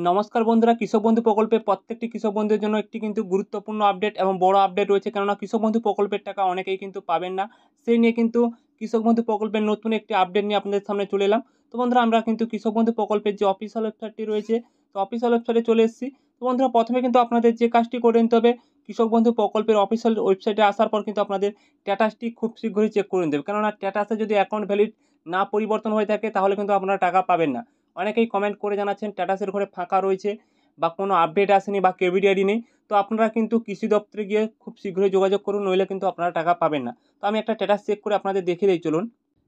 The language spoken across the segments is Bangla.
নমস্কার বন্ধুরা, কৃষক বন্ধু প্রকল্পে প্রত্যেকটি কৃষক বন্ধুদের জন্য একটি কিন্তু গুরুত্বপূর্ণ আপডেট এবং বড় আপডেট রয়েছে। কেননা কৃষক বন্ধু প্রকল্পের টাকা অনেকেই কিন্তু পাবেন না। সেই নিয়ে কিন্তু কৃষক বন্ধু প্রকল্পের নতুন একটি আপডেট নিয়ে আপনাদের সামনে চলে এলাম। তো বন্ধুরা, আমরা কিন্তু কৃষক বন্ধু প্রকল্পের যে অফিসিয়াল ওয়েবসাইটটি রয়েছে, তো অফিসিয়াল ওয়েবসাইটে চলে এসেছি। তো বন্ধুরা, প্রথমে কিন্তু আপনাদের যে কাজটি করে নিতে হবে, কৃষক বন্ধু প্রকল্পের অফিসিয়াল ওয়েবসাইটে আসার পর কিন্তু আপনাদের স্ট্যাটাসটি খুব শীঘ্রই চেক করে নিতে হবে। কেননা স্ট্যাটাসে যদি অ্যাকাউন্ট ভ্যালিড না পরিবর্তন হয়ে থাকে তাহলে কিন্তু আপনারা টাকা পাবেন না। অনেকেই কমেন্ট করে জানাচ্ছেন স্ট্যাটাসের ঘরে ফাঁকা রয়েছে বা কোনো আপডেট আসেনি বা কেভিডি আইডি নেই। তো আপনারা কিন্তু কৃষি দপ্তরে গিয়ে খুব শীঘ্রই যোগাযোগ করুন, নইলে কিন্তু আপনারা টাকা পাবেন না। তো আমি একটা স্ট্যাটাস চেক করে আপনাদের দেখিয়ে দিই, চলুন।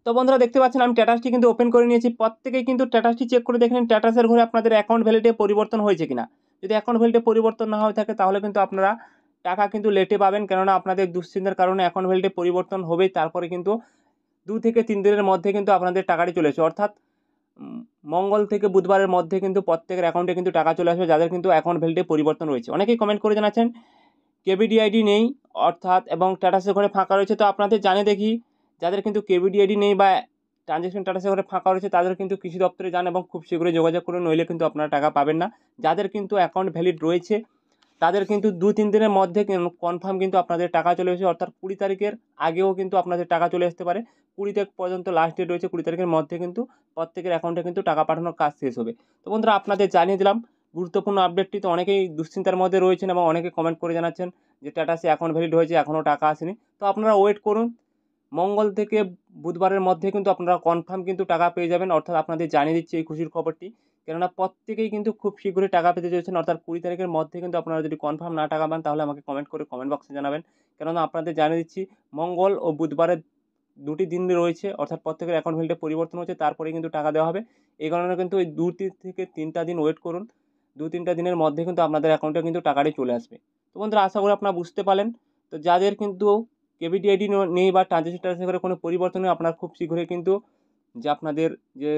তো বন্ধুরা, দেখতে পাচ্ছেন আমি স্ট্যাটাসটি কিন্তু ওপেন করে নিয়েছি। প্রত্যেকেই কিন্তু স্ট্যাটাসটি চেক করে দেখে নিন স্ট্যাটাসের ঘরে আপনাদের অ্যাকাউন্ট ভ্যালিডে পরিবর্তন হয়েছে কিনা। যদি অ্যাকাউন্ট ভ্যালিডে পরিবর্তন না হয়ে থাকে তাহলে কিন্তু আপনারা টাকা কিন্তু লেটে পাবেন। কেননা আপনাদের দুশ্চিন্তার কারণে অ্যাকাউন্ট ভ্যালিডে পরিবর্তন হবেই, তারপরে কিন্তু 2 থেকে 3 দিনের মধ্যে কিন্তু আপনাদের টাকাটি চলে আসবে। অর্থাৎ মঙ্গল থেকে বুধবারের মধ্যে কিন্তু প্রত্যেকের অ্যাকাউন্টে কিন্তু টাকা চলে আসবে, যাদের কিন্তু অ্যাকাউন্ট ভ্যালিডে পরিবর্তন রয়েছে। অনেকেই কমেন্ট করে জানাচ্ছেন কেভিডি আইডি নেই অর্থাৎ এবং স্ট্যাটাসের ঘরে ফাঁকা রয়েছে। তো আপনাদের জানিয়ে দেখি, যাদের কিন্তু কেভিডি আইডি নেই বা ট্রানজ্যাকশন স্ট্যাটাসের ঘরে ফাঁকা রয়েছে তাদের কিন্তু কৃষি দপ্তরে যান এবং খুব শীঘ্রই যোগাযোগ করুন, নইলে কিন্তু আপনারা টাকা পাবেন না। যাদের কিন্তু অ্যাকাউন্ট ভ্যালিড রয়েছে তাদের কিন্তু 2-3 দিনের মধ্যে কনফার্ম কিন্তু আপনাদের টাকা চলে এসেছে। অর্থাৎ 20 তারিখের আগেও কিন্তু আপনাদের টাকা চলে আসতে পারে। 20 তারিখ পর্যন্ত লাস্ট ডেট রয়েছে, 20 তারিখের মধ্যে কিন্তু প্রত্যেকের অ্যাকাউন্টে কিন্তু টাকা পাঠানোর কাজ শেষ হবে। তো বন্ধুরা, আপনাদের জানিয়ে দিলাম গুরুত্বপূর্ণ আপডেটটি। তো অনেকেই দুশ্চিন্তার মধ্যে রয়েছেন এবং অনেকে কমেন্ট করে জানাচ্ছেন যে স্ট্যাটাসে অ্যাকাউন্ট ভ্যালিড হয়েছে, এখনও টাকা আসেনি। তো আপনারা ওয়েট করুন, মঙ্গল থেকে বুধবারের মধ্যে কিন্তু আপনারা কনফার্ম কিন্তু টাকা পেয়ে যাবেন। অর্থাৎ আপনাদের জানিয়ে দিচ্ছি এই খুশির খবরটি। কেননা প্রত্যেকেই কিন্তু খুব শীঘ্রই টাকা পেতে চলেছেন। অর্থাৎ 20 তারিখের মধ্যে কিন্তু আপনারা যদি কনফার্ম না টাকা পান তাহলে আমাকে কমেন্ট করে কমেন্ট বক্সে জানাবেন। কেননা আপনাদের জানিয়ে দিচ্ছি মঙ্গল ও বুধবারের 2টি দিন রয়েছে, অর্থাৎ প্রত্যেকের অ্যাকাউন্ট ভ্যালিডে পরিবর্তন হচ্ছে, তারপরেই কিন্তু টাকা দেওয়া হবে। এই কারণে কিন্তু ওই 2 থেকে 3টা দিন ওয়েট করুন। 2-3টা দিনের মধ্যে কিন্তু আপনাদের অ্যাকাউন্টে কিন্তু টাকাটি চলে আসবে। তো বন্ধুরা, আশা করি আপনারা বুঝতে পারলেন। তো যাদের কিন্তু কেভিডি আইডি নেই বা ট্রানজ্যাকশন স্ট্যাটাসের করে কোনো পরিবর্তন নেই, আপনারা খুব শীঘ্রই কিন্তু যে আপনাদের যে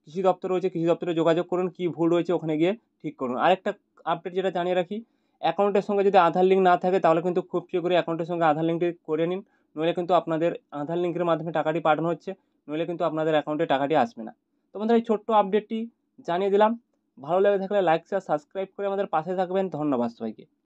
কৃষি দপ্তর রয়েছে, কৃষি দপ্তরে যোগাযোগ করুন, কী ভুল রয়েছে ওখানে গিয়ে ঠিক করুন। আরেকটা আপডেট যেটা জানিয়ে রাখি, অ্যাকাউন্টের সঙ্গে যদি আধার লিঙ্ক না থাকে তাহলে কিন্তু খুব শীঘ্রই অ্যাকাউন্টের সঙ্গে আধার লিঙ্কটি করে নিন, নইলে কিন্তু আপনাদের আধার লিঙ্কের মাধ্যমে টাকাটি পাঠানো হচ্ছে, নইলে কিন্তু আপনাদের অ্যাকাউন্টে টাকাটি আসবে না। তো বন্ধুরা, এই ছোট্ট আপডেটটি জানিয়ে দিলাম। ভালো লেগে থাকলে লাইক শেয়ার সাবস্ক্রাইব করে আমাদের পাশে থাকবেন। ধন্যবাদ সবাইকে।